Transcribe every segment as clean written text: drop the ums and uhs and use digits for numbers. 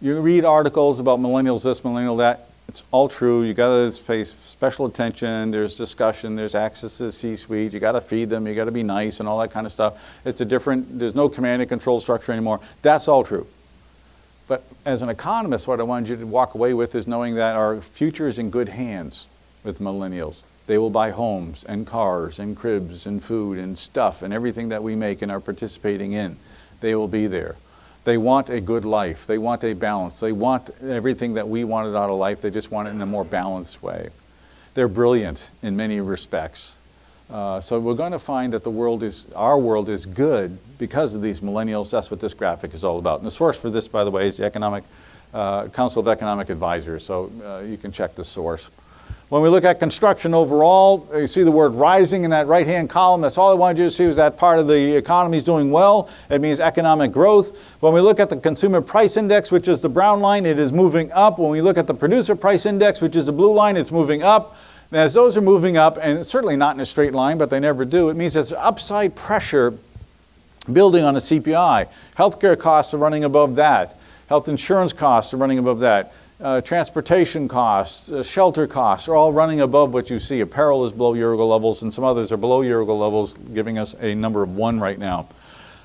You read articles about millennials this, millennial that. It's all true. You got to pay special attention. There's discussion. There's access to the C-suite. You got to feed them. You got to be nice and all that kind of stuff. It's a different. There's no command and control structure anymore. That's all true. But as an economist, what I wanted you to walk away with is knowing that our future is in good hands with millennials. They will buy homes and cars and cribs and food and stuff and everything that we make and are participating in. They will be there. They want a good life. They want a balance. They want everything that we wanted out of life. They just want it in a more balanced way. They're brilliant in many respects. So we're going to find that our world is good because of these millennials. That's what this graphic is all about. And the source for this, by the way, is the Council of Economic Advisors. So you can check the source. When we look at construction overall, you see the word rising in that right-hand column. That's all I wanted you to see was that part of the economy is doing well. It means economic growth. When we look at the consumer price index, which is the brown line, it is moving up. When we look at the producer price index, which is the blue line, it's moving up. And as those are moving up, and it's certainly not in a straight line, but they never do, it means there's upside pressure building on the CPI. Healthcare costs are running above that. Health insurance costs are running above that. Transportation costs, shelter costs are all running above what you see. Apparel is below year-ago levels, and some others are below year-ago levels, giving us a number of 1 right now.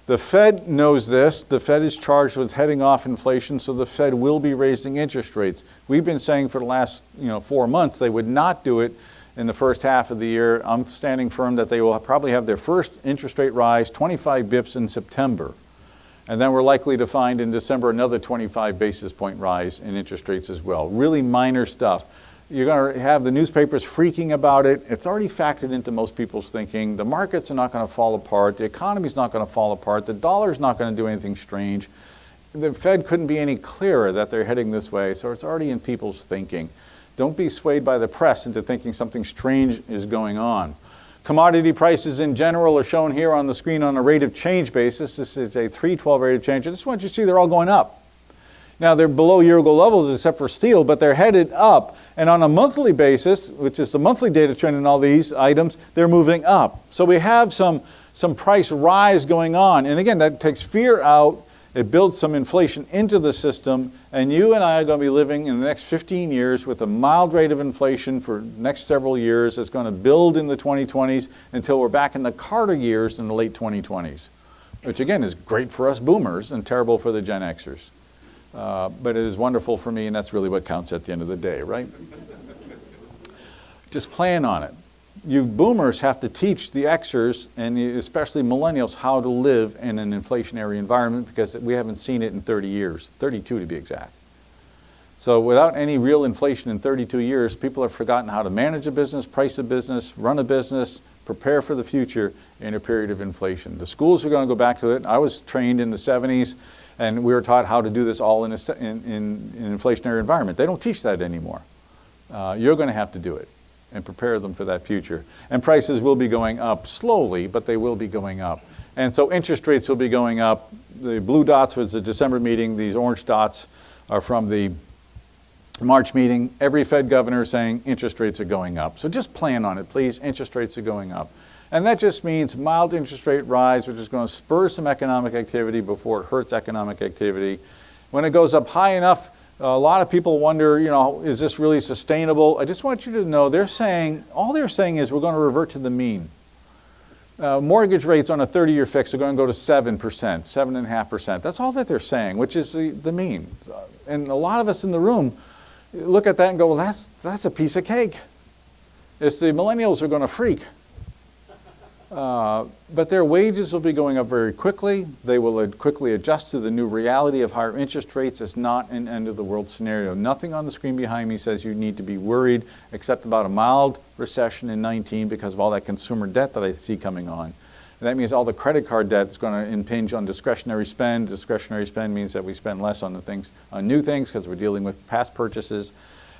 The Fed knows this. The Fed is charged with heading off inflation, so the Fed will be raising interest rates. We've been saying for the last 4 months they would not do it in the first half of the year. I'm standing firm that they will probably have their first interest rate rise, 25 bips in September. And then we're likely to find in December another 25 basis point rise in interest rates as well. Really minor stuff. You're going to have the newspapers freaking about it. It's already factored into most people's thinking. The markets are not going to fall apart. The economy's not going to fall apart. The dollar's not going to do anything strange. The Fed couldn't be any clearer that they're heading this way, so it's already in people's thinking. Don't be swayed by the press into thinking something strange is going on. Commodity prices in general are shown here on the screen on a rate of change basis. This is a 3/12 rate of change. I just want you to see they're all going up. Now they're below year-ago levels except for steel, but they're headed up. And on a monthly basis, which is the monthly data trend in all these items, they're moving up. So we have some price rise going on. And again, that takes fear out. It builds some inflation into the system, and you and I are going to be living in the next 15 years with a mild rate of inflation for the next several years. It's going to build in the 2020s until we're back in the Carter years in the late 2020s, which again is great for us boomers and terrible for the Gen Xers. But it is wonderful for me, and that's really what counts at the end of the day, right? Just plan on it. You boomers have to teach the Xers, and especially millennials, how to live in an inflationary environment because we haven't seen it in 30 years, 32 to be exact. So without any real inflation in 32 years, people have forgotten how to manage a business, price a business, run a business, prepare for the future in a period of inflation. The schools are going to go back to it. I was trained in the 70s, and we were taught how to do this all in an inflationary environment. They don't teach that anymore. You're going to have to do it and prepare them for that future. And prices will be going up slowly, but they will be going up. And so interest rates will be going up. The blue dots was the December meeting. These orange dots are from the March meeting. Every Fed governor is saying interest rates are going up. So just plan on it, please. Interest rates are going up. And that just means mild interest rate rise, which is going to spur some economic activity before it hurts economic activity. When it goes up high enough, a lot of people wonder, is this really sustainable? I just want you to know all they're saying is we're going to revert to the mean. Mortgage rates on a 30-year fix are going to go to 7%, 7.5%. That's all that they're saying, which is the mean. And a lot of us in the room look at that and go, well, that's a piece of cake. It's the millennials are going to freak. But their wages will be going up very quickly. They will quickly adjust to the new reality of higher interest rates. It's not an end-of-the-world scenario. Nothing on the screen behind me says you need to be worried except about a mild recession in 19 because of all that consumer debt that I see coming on. And that means all the credit card debt is going to impinge on discretionary spend. Discretionary spend means that we spend less on new things because we're dealing with past purchases,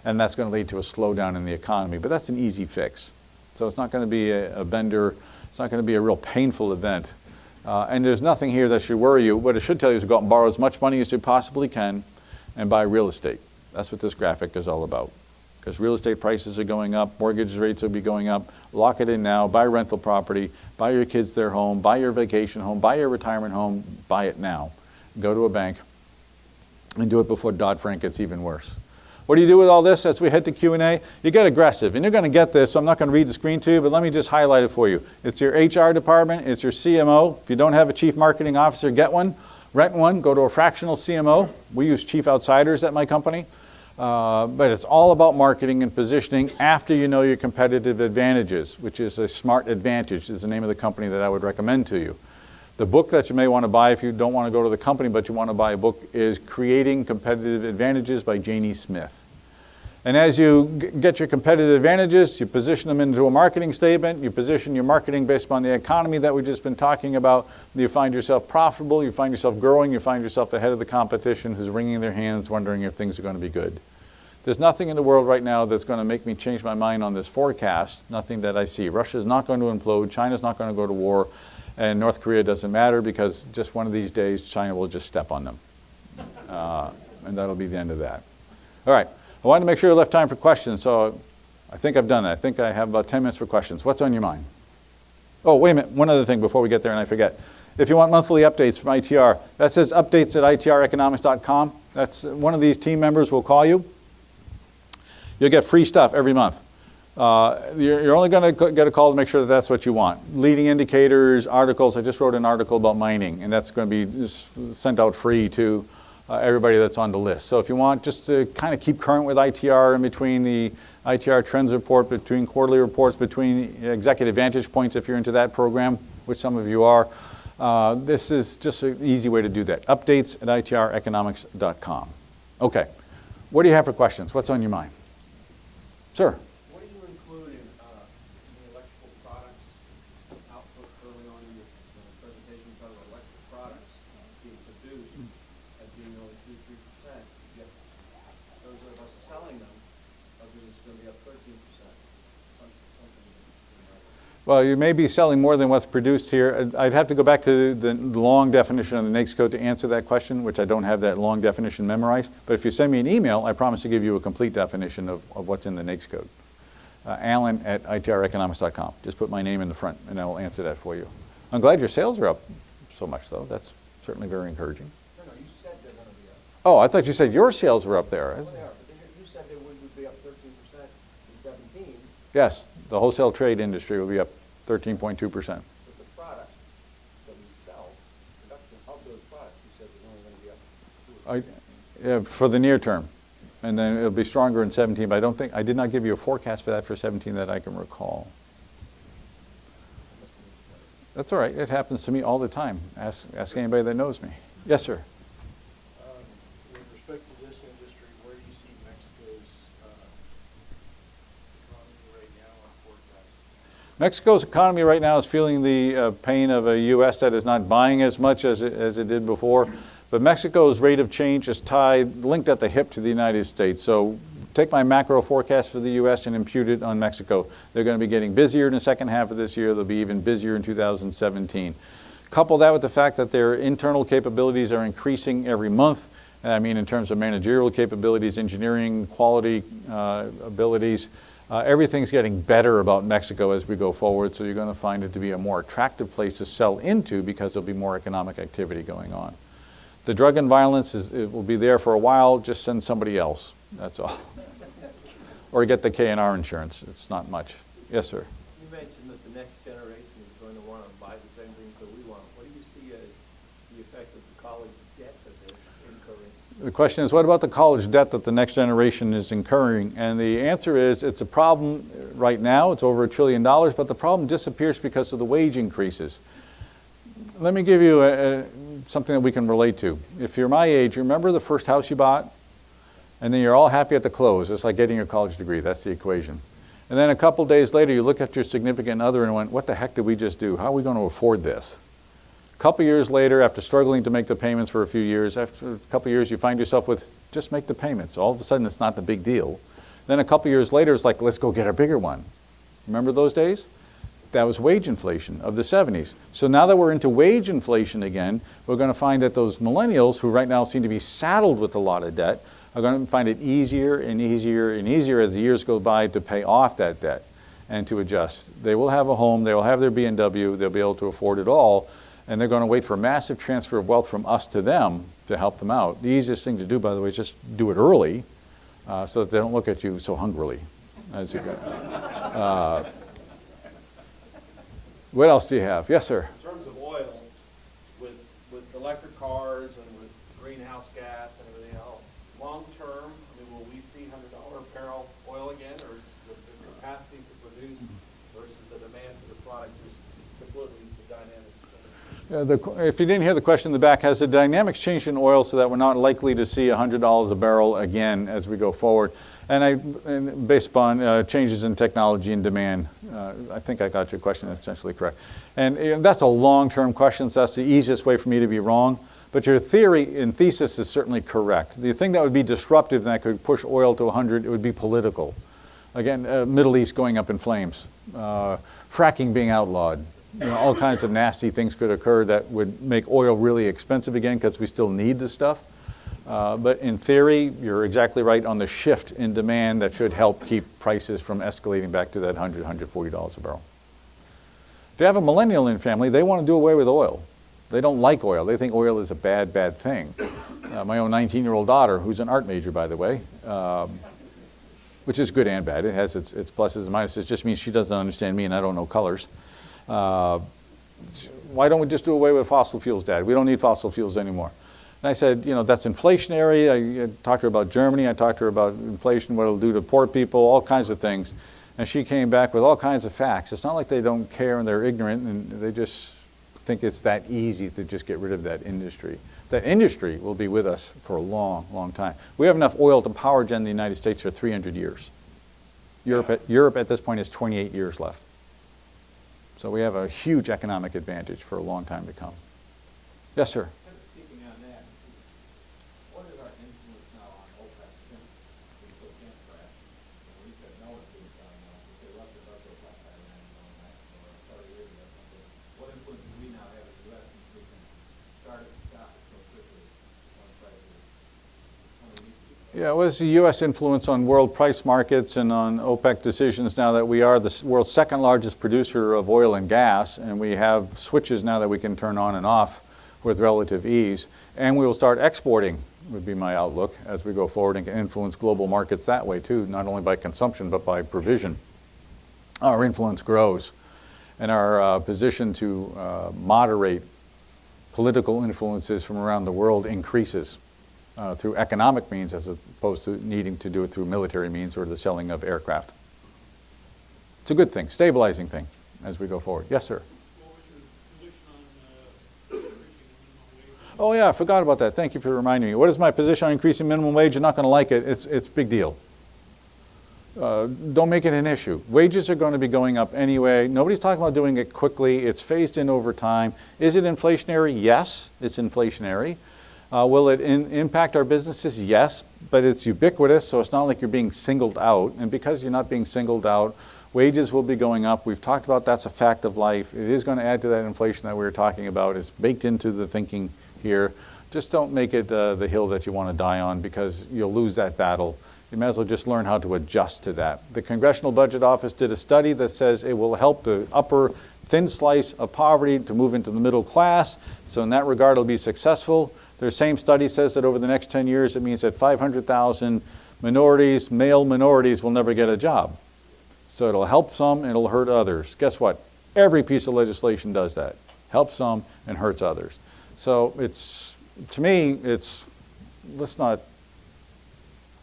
and that's going to lead to a slowdown in the economy. But that's an easy fix. So it's not going to be a bender. It's not going to be a real painful event. And there's nothing here that should worry you. What it should tell you is to go out and borrow as much money as you possibly can and buy real estate. That's what this graphic is all about. Because real estate prices are going up, mortgage rates will be going up. Lock it in now, buy rental property, buy your kids their home, buy your vacation home, buy your retirement home, buy it now. Go to a bank and do it before Dodd-Frank gets even worse. What do you do with all this as we head to Q&A? You get aggressive, and you're going to get this, so I'm not going to read the screen to you, but let me just highlight it for you. It's your HR department, it's your CMO. If you don't have a chief marketing officer, get one. Rent one, go to a fractional CMO. We use chief outsiders at my company. But it's all about marketing and positioning after you know your competitive advantages, which is a smart advantage is the name of the company that I would recommend to you. The book that you may want to buy if you don't want to go to the company but you want to buy a book is Creating Competitive Advantages by Janie Smith. And as you get your competitive advantages, you position them into a marketing statement, you position your marketing based upon the economy that we've just been talking about, you find yourself profitable, you find yourself growing, you find yourself ahead of the competition who's wringing their hands wondering if things are going to be good. There's nothing in the world right now that's going to make me change my mind on this forecast, nothing that I see. Russia's not going to implode, China's not going to go to war, and North Korea doesn't matter because just one of these days China will just step on them. And that'll be the end of that. All right. I wanted to make sure I left time for questions, so I think I've done that. I think I have about 10 minutes for questions. What's on your mind? Oh, wait a minute. One other thing before we get there and I forget. If you want monthly updates from ITR, that says updates at itreconomics.com. That's one of these team members will call you. You'll get free stuff every month. You're only going to get a call to make sure that that's what you want. Leading indicators, articles. I just wrote an article about mining, and that's going to be just sent out free to everybody that's on the list. So if you want just to kind of keep current with ITR in between the ITR trends report, between quarterly reports, between executive vantage points if you're into that program, which some of you are, this is just an easy way to do that. Updates at itreconomics.com. Okay. What do you have for questions? What's on your mind? Sir? What do you include in the electrical products output early on in your presentation? You talk about electrical products being produced as being only 2-3%. Yet those of us selling them are going to be up 13%. Well, you may be selling more than what's produced here. I'd have to go back to the long definition of the NAED code to answer that question, which I don't have that long definition memorized. But if you send me an email, I promise to give you a complete definition of what's in the NAED code. Alan at itreconomics.com. Just put my name in the front and I will answer that for you. I'm glad your sales are up so much, though. That's certainly very encouraging. No, you said they're going to be up. Oh, I thought you said your sales were up there. Well, they are, but you said they would be up 13% in 17. Yes, the wholesale trade industry will be up 13.2%. But the products that we sell, production of those products, you said they're only going to be up 2%. For the near term. And then it'll be stronger in 17, but I did not give you a forecast for that for 17 that I can recall. That's all right. It happens to me all the time. Ask anybody that knows me. Yes, sir. With respect to this industry, where do you see Mexico's economy right now on forecast? Mexico's economy right now is feeling the pain of a U.S. that is not buying as much as it did before. But Mexico's rate of change is linked at the hip to the United States. So take my macro forecast for the U.S. and impute it on Mexico. They're going to be getting busier in the second half of this year. They'll be even busier in 2017. Couple that with the fact that their internal capabilities are increasing every month. I mean, in terms of managerial capabilities, engineering, quality abilities. Everything's getting better about Mexico as we go forward. So you're going to find it to be a more attractive place to sell into because there'll be more economic activity going on. The drug and violence, it will be there for a while. Just send somebody else. That's all. Or get the K&R insurance. It's not much. Yes, sir. You mentioned that the next generation is going to want to buy the same things that we want. What do you see as the effect of the college debt that they're incurring? The question is, what about the college debt that the next generation is incurring? And the answer is, it's a problem right now. It's over $1 trillion, but the problem disappears because of the wage increases. Let me give you something that we can relate to. If you're my age, you remember the first house you bought? And then you're all happy at the close. It's like getting a college degree. That's the equation. And then a couple days later, you look at your significant other and went, what the heck did we just do? How are we going to afford this? A couple years later, after struggling to make the payments for a few years, after a couple years, you find yourself with, just make the payments. All of a sudden, it's not the big deal. Then a couple years later, it's like, let's go get a bigger one. Remember those days? That was wage inflation of the 70s. So now that we're into wage inflation again, we're going to find that those millennials, who right now seem to be saddled with a lot of debt, are going to find it easier and easier and easier as the years go by to pay off that debt and to adjust. They will have a home, they will have their BMW, they'll be able to afford it all, and they're going to wait for a massive transfer of wealth from us to them to help them out. The easiest thing to do, by the way, is just do it early so that they don't look at you so hungrily as you go. What else do you have? Yes, sir. In terms of oil, with electric cars and with greenhouse gas and everything else, long term, I mean, will we see $100 a barrel oil again, or is the capacity to produce versus the demand for the product is completely the dynamics? If you didn't hear the question in the back, has the dynamics changed in oil so that we're not likely to see $100 a barrel again as we go forward? And based upon changes in technology and demand, I think I got your question essentially correct. And that's a long-term question, so that's the easiest way for me to be wrong. But your theory and thesis is certainly correct. The thing that would be disruptive and that could push oil to 100, it would be political. Again, Middle East going up in flames, fracking being outlawed. All kinds of nasty things could occur that would make oil really expensive again because we still need the stuff. But in theory, you're exactly right on the shift in demand that should help keep prices from escalating back to that $100, $140 a barrel. If you have a millennial in family, they want to do away with oil. They don't like oil. They think oil is a bad, bad thing. My own 19-year-old daughter, who's an art major, by the way, which is good and bad. It has its pluses and minuses. It just means she doesn't understand me and I don't know colors. Why don't we just do away with fossil fuels, Dad? We don't need fossil fuels anymore. And I said, that's inflationary. I talked to her about Germany. I talked to her about inflation, what it'll do to poor people, all kinds of things. And she came back with all kinds of facts. It's not like they don't care and they're ignorant and they just think it's that easy to just get rid of that industry. That industry will be with us for a long, long time. We have enough oil to power gen the United States for 300 years. Europe at this point has 28 years left. So we have a huge economic advantage for a long time to come. Yes, sir. Speaking on that, what is our influence now on OPEC since we still can't crash? And we said no to it, we say Russia does go flat by Iran, or Saudi Arabia does something. What influence do we now have as the U.S. since we can start it and stop it so quickly when prices? Yeah, what is the U.S. influence on world price markets and on OPEC decisions now that we are the world's second largest producer of oil and gas, and we have switches now that we can turn on and off with relative ease, and we will start exporting, would be my outlook, as we go forward and can influence global markets that way too, not only by consumption but by provision. Our influence grows, and our position to moderate political influences from around the world increases. Through economic means as opposed to needing to do it through military means or the selling of aircraft. It's a good thing, stabilizing thing as we go forward. Yes, sir. What was your position on increasing the minimum wage? Oh yeah, I forgot about that. Thank you for reminding me. What is my position on increasing minimum wage? You're not going to like it. It's a big deal. Don't make it an issue. Wages are going to be going up anyway. Nobody's talking about doing it quickly. It's phased in over time. Is it inflationary? Yes, it's inflationary. Will it impact our businesses? Yes, but it's ubiquitous, so it's not like you're being singled out. And because you're not being singled out, wages will be going up. We've talked about that's a fact of life. It is going to add to that inflation that we were talking about. It's baked into the thinking here. Just don't make it the hill that you want to die on because you'll lose that battle. You might as well just learn how to adjust to that. The Congressional Budget Office did a study that says it will help the upper thin slice of poverty to move into the middle class. So in that regard, it'll be successful. Their same study says that over the next 10 years, it means that 500,000 minorities, male minorities, will never get a job. So it'll help some and it'll hurt others. Guess what? Every piece of legislation does that. Helps some and hurts others. So it's, to me, it's, let's not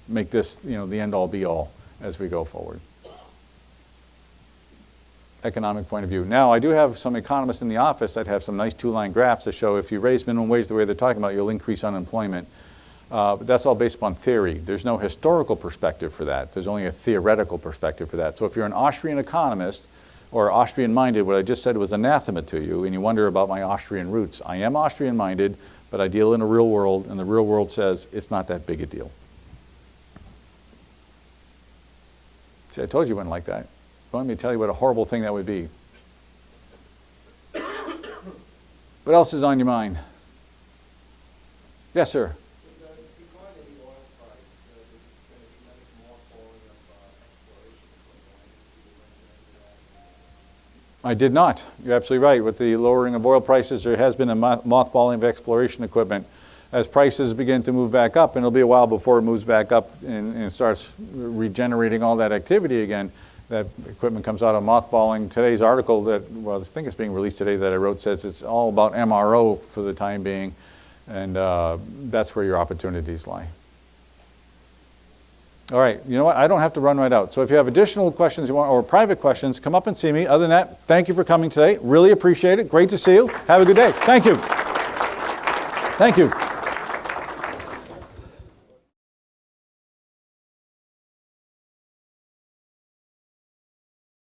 make this, the end all be all as we go forward. Economic point of view. Now, I do have some economists in the office that have some nice two-line graphs that show if you raise minimum wage the way they're talking about, you'll increase unemployment. But that's all based upon theory. There's no historical perspective for that. There's only a theoretical perspective for that. So if you're an Austrian economist or Austrian-minded, what I just said was anathema to you, and you wonder about my Austrian roots. I am Austrian-minded, but I deal in a real world, and the real world says it's not that big a deal. See, I told you you wouldn't like that. Let me tell you what a horrible thing that would be. What else is on your mind? Yes, sir. With the decline in the oil price, there's been a tremendous mothballing of exploration equipment. I think people mentioned that. I did not. You're absolutely right. With the lowering of oil prices, there has been a mothballing of exploration equipment. As prices begin to move back up, and it'll be a while before it moves back up and starts regenerating all that activity again, that equipment comes out of mothballing. Today's article that, well, I think it's being released today that I wrote says it's all about MRO for the time being, and that's where your opportunities lie. All right, you know what? I don't have to run right out. So if you have additional questions you want or private questions, come up and see me. Other than that, thank you for coming today. Really appreciate it. Great to see you. Have a good day. Thank you. Thank you.